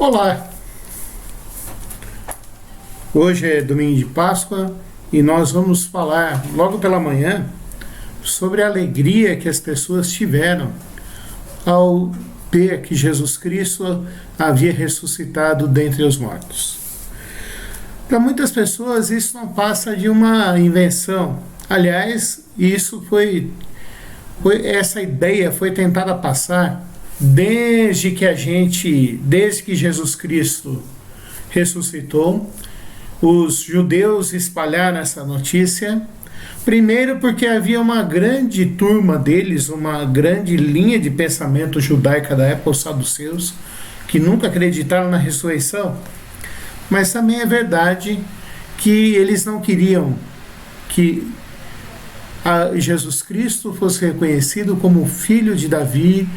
Olá! Hoje é domingo de Páscoa e nós vamos falar logo pela manhã sobre a alegria que as pessoas tiveram ao ver que Jesus Cristo havia ressuscitado dentre os mortos. Para muitas pessoas isso não passa de uma invenção. Aliás, essa ideia foi tentada passar desde que Jesus Cristo ressuscitou. Os judeus espalharam essa notícia, primeiro porque havia uma grande turma deles, uma grande linha de pensamento judaica da época, os saduceus, que nunca acreditaram na ressurreição, mas também é verdade que eles não queriam que Jesus Cristo fosse reconhecido como filho de Davi,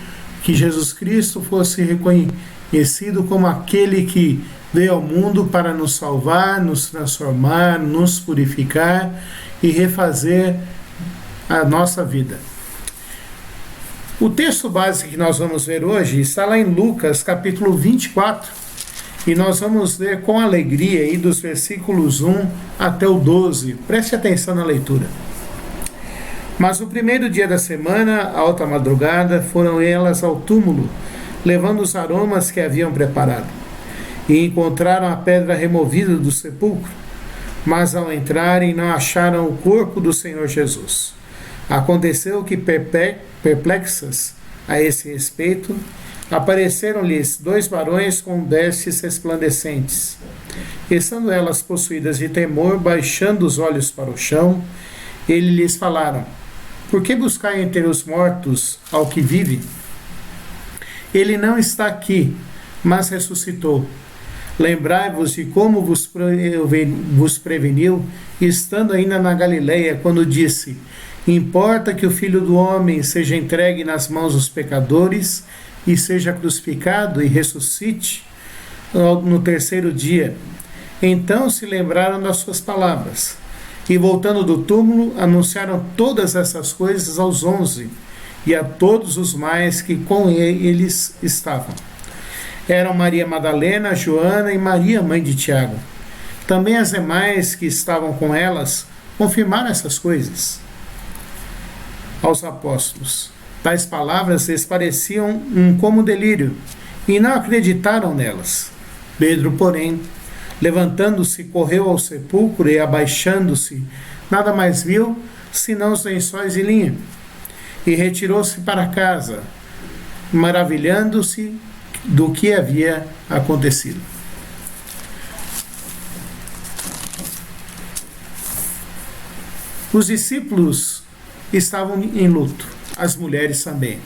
que Jesus Cristo fosse reconhecido como aquele que veio ao mundo para nos salvar, nos transformar, nos purificar e refazer a nossa vida. O texto básico que nós vamos ver hoje está lá em Lucas, capítulo 24, e nós vamos ler com alegria aí dos versículos 1 até o 12. Preste atenção na leitura. Mas no primeiro dia da semana, alta madrugada, foram elas ao túmulo, levando os aromas que haviam preparado. E encontraram a pedra removida do sepulcro, mas ao entrarem não acharam o corpo do Senhor Jesus. Aconteceu que, perplexas a esse respeito, apareceram-lhes 2 varões com vestes resplandecentes. Estando elas possuídas de temor, baixando os olhos para o chão, eles lhes falaram: por que buscar entre os mortos ao que vive? Ele não está aqui, mas ressuscitou. Lembrai-vos de como vos preveniu, estando ainda na Galileia, quando disse: importa que o Filho do Homem seja entregue nas mãos dos pecadores e seja crucificado e ressuscite no terceiro dia. Então se lembraram das suas palavras. E voltando do túmulo, anunciaram todas essas coisas aos 11 e a todos os mais que com eles estavam. Eram Maria Madalena, Joana e Maria, mãe de Tiago. Também as demais que estavam com elas confirmaram essas coisas aos apóstolos. Tais palavras lhes pareciam como delírio e não acreditaram nelas. Pedro, porém, levantando-se, correu ao sepulcro e, abaixando-se, nada mais viu senão os lençóis de linho. E retirou-se para casa, maravilhando-se do que havia acontecido. Os discípulos estavam em luto, as mulheres também.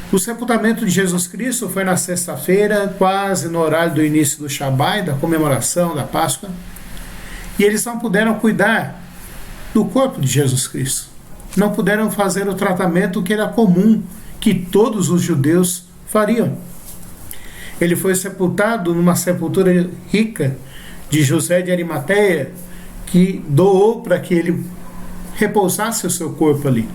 O sepultamento de Jesus Cristo foi na sexta-feira, quase no horário do início do Shabat, da comemoração da Páscoa, e eles não puderam cuidar do corpo de Jesus Cristo. Não puderam fazer o tratamento que era comum, que todos os judeus fariam. Ele foi sepultado numa sepultura rica de José de Arimateia, que doou para que ele repousasse o seu corpo ali.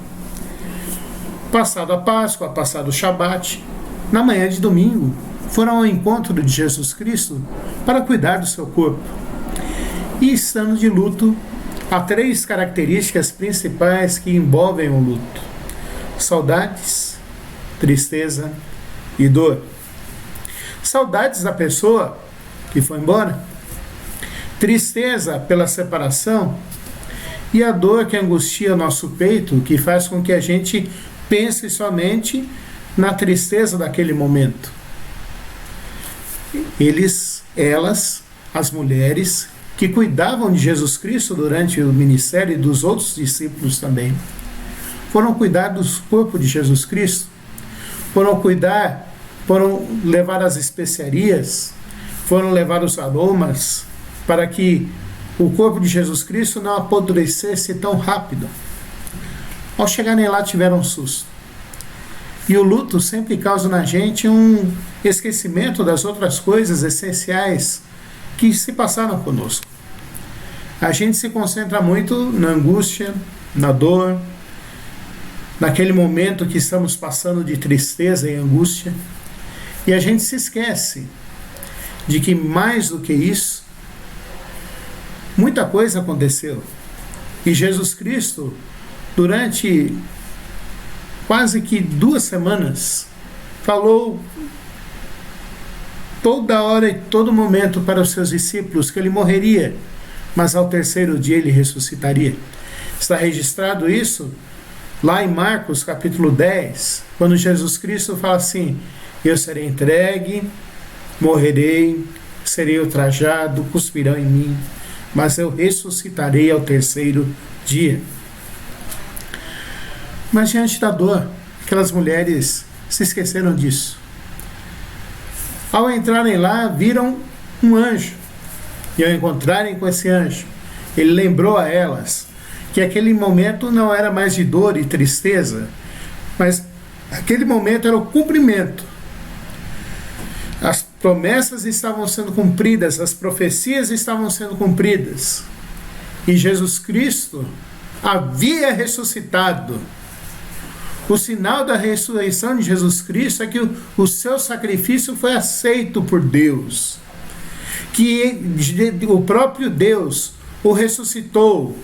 Passado a Páscoa, passado o Shabat, na manhã de domingo, foram ao encontro de Jesus Cristo para cuidar do seu corpo. E estando de luto, há 3 características principais que envolvem o luto: saudades, tristeza e dor. Saudades da pessoa que foi embora, tristeza pela separação e a dor que angustia nosso peito, que faz com que a gente pense somente na tristeza daquele momento. Elas, as mulheres que cuidavam de Jesus Cristo durante o ministério e dos outros discípulos também, foram cuidar do corpo de Jesus Cristo, foram levar as especiarias, foram levar os aromas para que o corpo de Jesus Cristo não apodrecesse tão rápido. Ao chegarem lá, tiveram um susto. E o luto sempre causa na gente um esquecimento das outras coisas essenciais que se passaram conosco. A gente se concentra muito na angústia, na dor, naquele momento que estamos passando de tristeza e angústia, E a gente se esquece de que mais do que isso, muita coisa aconteceu. E Jesus Cristo, durante quase que 2 semanas, falou toda hora e todo momento para os seus discípulos que ele morreria, mas ao 3º dia ele ressuscitaria. Está registrado isso lá em Marcos capítulo 10, quando Jesus Cristo fala assim: eu serei entregue, morrerei, serei ultrajado, cuspirão em mim, mas eu ressuscitarei ao 3º dia. Mas diante da dor, aquelas mulheres se esqueceram disso. Ao entrarem lá, viram um anjo. E ao encontrarem com esse anjo, ele lembrou a elas que aquele momento não era mais de dor e tristeza, mas aquele momento era o cumprimento. As promessas estavam sendo cumpridas, as profecias estavam sendo cumpridas. E Jesus Cristo havia ressuscitado. O sinal da ressurreição de Jesus Cristo é que o seu sacrifício foi aceito por Deus. Que o próprio Deus o ressuscitou.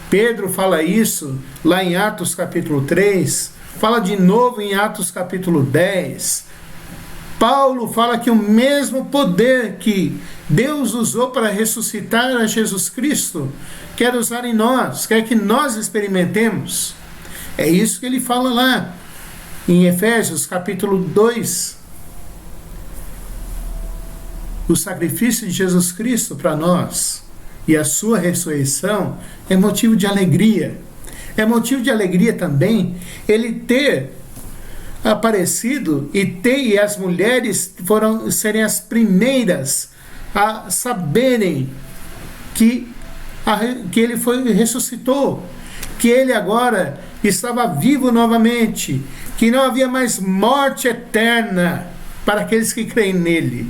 Pedro fala isso lá em Atos capítulo 3, fala de novo em Atos capítulo 10. Paulo fala que o mesmo poder que Deus usou para ressuscitar a Jesus Cristo, quer usar em nós, quer que nós experimentemos. É isso que ele fala lá em Efésios capítulo 2. O sacrifício de Jesus Cristo para nós e a sua ressurreição é motivo de alegria. É motivo de alegria também ele ter aparecido e as mulheres serem as primeiras a saberem que ele ressuscitou, que ele agora estava vivo novamente, que não havia mais morte eterna para aqueles que creem nele.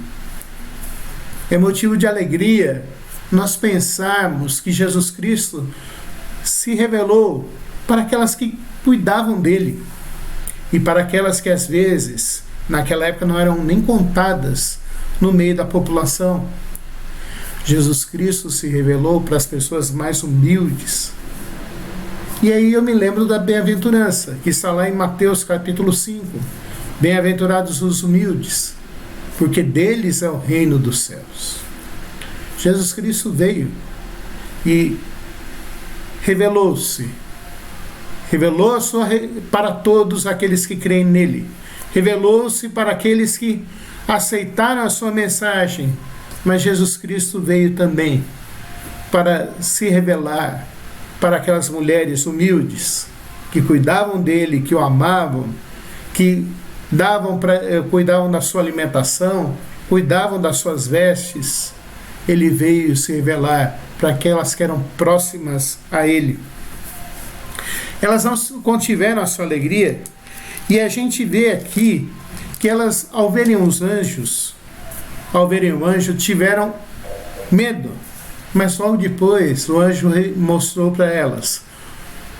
É motivo de alegria nós pensarmos que Jesus Cristo se revelou para aquelas que cuidavam dele e para aquelas que às vezes, naquela época, não eram nem contadas no meio da população. Jesus Cristo se revelou para as pessoas mais humildes. E aí eu me lembro da bem-aventurança, que está lá em Mateus capítulo 5. Bem-aventurados os humildes, porque deles é o reino dos céus. Jesus Cristo veio e revelou-se para todos aqueles que creem nele. Revelou-se para aqueles que aceitaram a sua mensagem. Mas Jesus Cristo veio também para se revelar para aquelas mulheres humildes que cuidavam dele, que o amavam, que cuidavam da sua alimentação, cuidavam das suas vestes. Ele veio se revelar para aquelas que eram próximas a ele. Elas não contiveram a sua alegria, e a gente vê aqui que elas, ao verem o anjo, tiveram medo. Mas logo depois o anjo mostrou para elas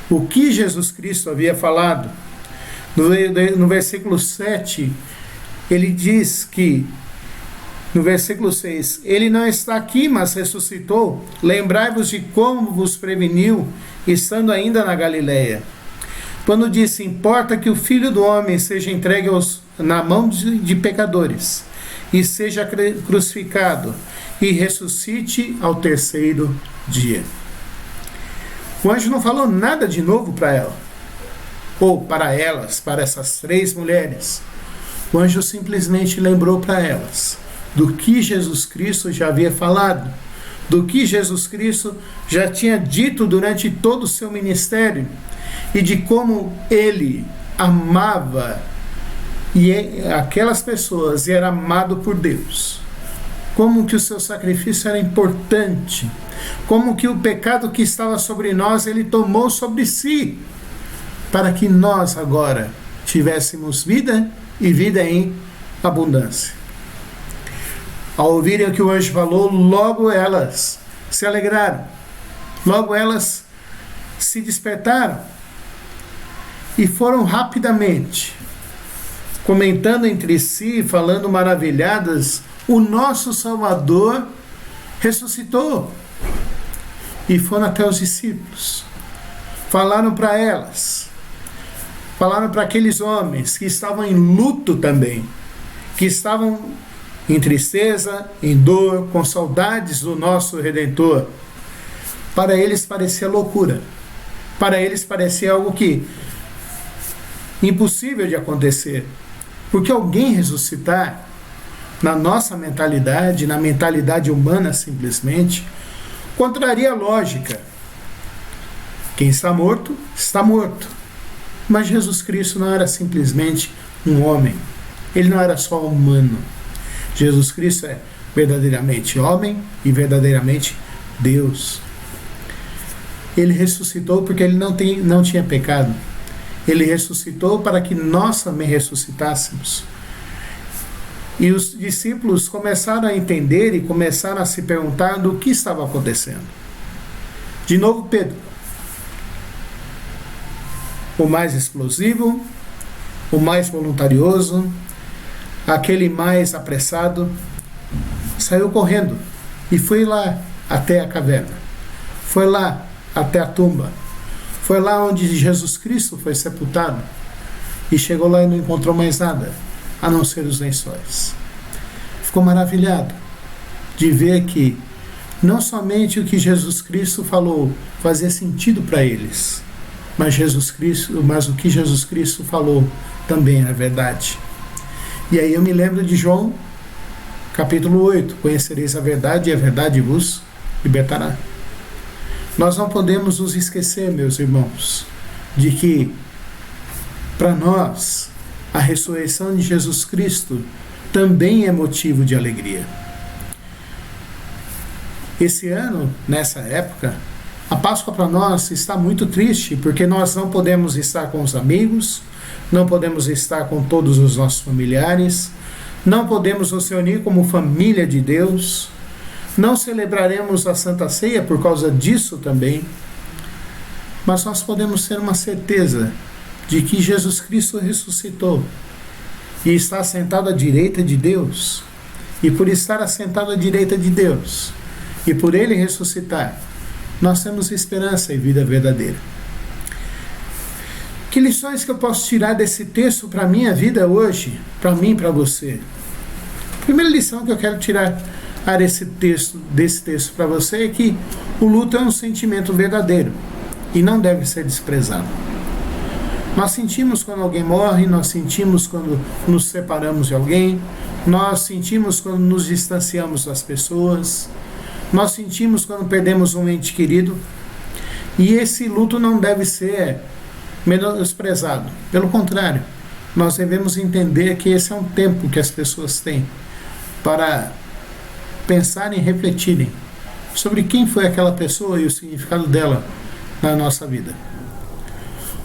o que Jesus Cristo havia falado. No versículo 7, ele diz que, no versículo 6, ele não está aqui, mas ressuscitou. Lembrai-vos de como vos preveniu, estando ainda na Galileia. Quando disse: importa que o Filho do Homem seja entregue na mão de pecadores, e seja crucificado, e ressuscite ao 3º dia. O anjo não falou nada de novo para ela, ou para elas, para essas 3 mulheres. O anjo simplesmente lembrou para elas do que Jesus Cristo já havia falado, do que Jesus Cristo já tinha dito durante todo o seu ministério, e de como ele amava aquelas pessoas e era amado por Deus. Como que o seu sacrifício era importante, como que o pecado que estava sobre nós, ele tomou sobre si, para que nós agora tivéssemos vida e vida em abundância. Ao ouvirem o que o anjo falou, logo elas se alegraram, logo elas se despertaram e foram rapidamente comentando entre si, falando maravilhadas, o nosso Salvador ressuscitou. E foram até os discípulos. Falaram para elas. Falaram para aqueles homens que estavam em luto também. Que estavam em tristeza, em dor, com saudades do nosso Redentor. Para eles parecia loucura. Para eles parecia algo que impossível de acontecer. Porque alguém ressuscitar, na nossa mentalidade, na mentalidade humana simplesmente, contraria a lógica. Quem está morto, está morto. Mas Jesus Cristo não era simplesmente um homem. Ele não era só humano. Jesus Cristo é verdadeiramente homem e verdadeiramente Deus. Ele ressuscitou porque ele não tinha pecado. Ele ressuscitou para que nós também ressuscitássemos. E os discípulos começaram a entender e começaram a se perguntar do que estava acontecendo. De novo, Pedro, o mais explosivo, o mais voluntarioso, aquele mais apressado, saiu correndo e foi lá até a caverna. Foi lá até a tumba. Foi lá onde Jesus Cristo foi sepultado. E chegou lá e não encontrou mais nada, a não ser os lençóis. Ficou maravilhado de ver que não somente o que Jesus Cristo falou fazia sentido para eles, mas o que Jesus Cristo falou também é verdade. E aí eu me lembro de João, capítulo 8, conhecereis a verdade e a verdade vos libertará. Nós não podemos nos esquecer, meus irmãos, de que para nós a ressurreição de Jesus Cristo também é motivo de alegria. Esse ano, nessa época, a Páscoa para nós está muito triste, porque nós não podemos estar com os amigos, não podemos estar com todos os nossos familiares, não podemos nos reunir como família de Deus, não celebraremos a Santa Ceia por causa disso também, mas nós podemos ter uma certeza de que Jesus Cristo ressuscitou e está assentado à direita de Deus, e por estar assentado à direita de Deus, e por Ele ressuscitar, nós temos esperança e vida verdadeira. Que lições que eu posso tirar desse texto para a minha vida hoje, para mim e para você? A primeira lição que eu quero tirar desse texto para você é que o luto é um sentimento verdadeiro e não deve ser desprezado. Nós sentimos quando alguém morre, nós sentimos quando nos separamos de alguém, nós sentimos quando nos distanciamos das pessoas, nós sentimos quando perdemos um ente querido, e esse luto não deve ser menosprezado. Pelo contrário, nós devemos entender que esse é um tempo que as pessoas têm para pensarem e refletirem sobre quem foi aquela pessoa e o significado dela na nossa vida.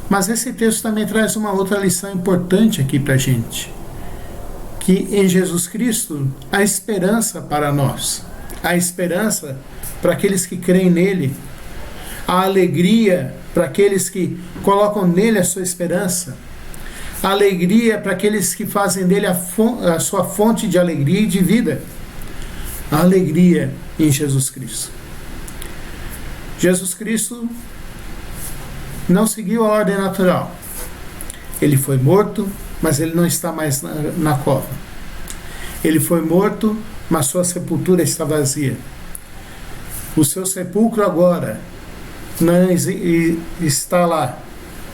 Mas esse texto também traz uma outra lição importante aqui para a gente, que em Jesus Cristo há esperança para nós, há esperança para aqueles que creem nele, há alegria para aqueles que colocam nele a sua esperança, há alegria para aqueles que fazem dele a sua fonte de alegria e de vida, há alegria em Jesus Cristo. Jesus Cristo não seguiu a ordem natural. Ele foi morto, mas ele não está mais na cova. Ele foi morto, mas sua sepultura está vazia. O seu sepulcro agora não está lá,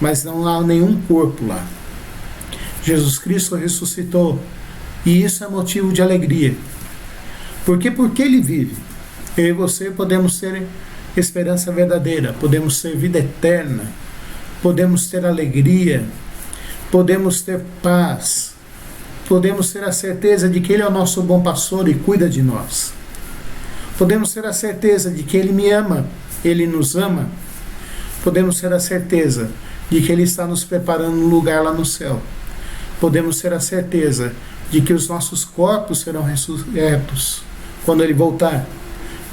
mas não há nenhum corpo lá. Jesus Cristo ressuscitou, e isso é motivo de alegria. Porque ele vive, eu e você podemos ter esperança verdadeira, podemos ter vida eterna, podemos ter alegria, podemos ter paz, podemos ter a certeza de que Ele é o nosso bom pastor e cuida de nós. Podemos ter a certeza de que Ele me ama, Ele nos ama. Podemos ter a certeza de que Ele está nos preparando um lugar lá no céu. Podemos ter a certeza de que os nossos corpos serão ressurretos quando Ele voltar.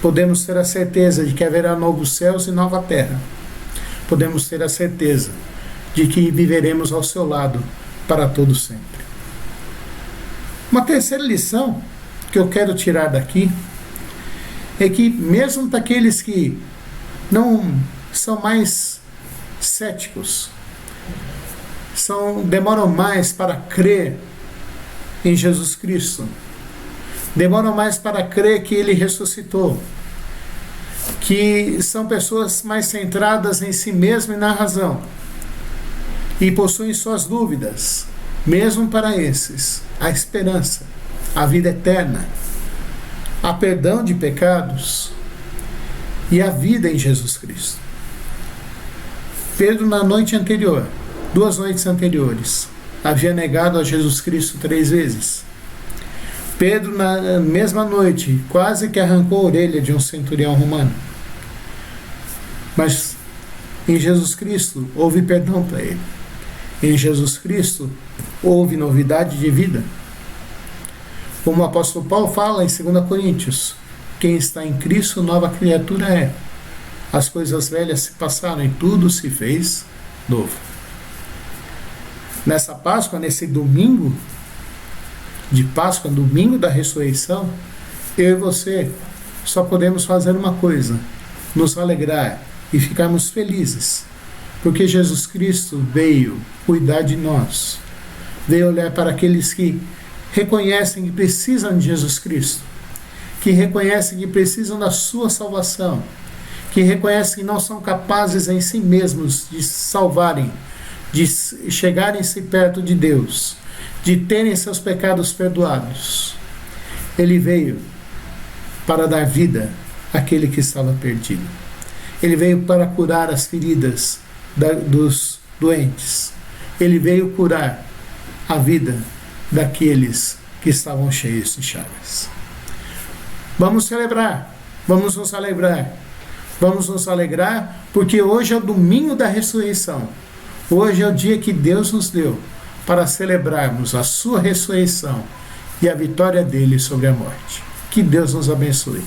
Podemos ter a certeza de que haverá novos céus e nova terra. Podemos ter a certeza de que viveremos ao seu lado para todo sempre. Uma terceira lição que eu quero tirar daqui é que mesmo daqueles que não são mais céticos, demoram mais para crer em Jesus Cristo, demoram mais para crer que Ele ressuscitou, que são pessoas mais centradas em si mesmo e na razão, e possuem suas dúvidas. Mesmo para esses, a esperança, a vida eterna, a perdão de pecados e a vida em Jesus Cristo. Pedro, na noite anterior, 2 noites anteriores, havia negado a Jesus Cristo 3 vezes. Pedro, na mesma noite, quase que arrancou a orelha de um centurião romano. Mas em Jesus Cristo houve perdão para ele. Em Jesus Cristo houve novidade de vida. Como o apóstolo Paulo fala em 2 Coríntios, quem está em Cristo, nova criatura é. As coisas velhas se passaram e tudo se fez novo. Nessa Páscoa, nesse domingo de Páscoa, domingo da ressurreição, eu e você só podemos fazer uma coisa: nos alegrar e ficarmos felizes, porque Jesus Cristo veio cuidar de nós, veio olhar para aqueles que reconhecem que precisam de Jesus Cristo, que reconhecem que precisam da sua salvação, que reconhecem que não são capazes em si mesmos de se salvarem, de chegarem-se perto de Deus, de terem seus pecados perdoados. Ele veio para dar vida àquele que estava perdido. Ele veio para curar as feridas dos doentes. Ele veio curar a vida daqueles que estavam cheios de chagas. Vamos celebrar, vamos nos alegrar. Vamos nos alegrar porque hoje é o domingo da ressurreição. Hoje é o dia que Deus nos deu para celebrarmos a sua ressurreição e a vitória dele sobre a morte. Que Deus nos abençoe.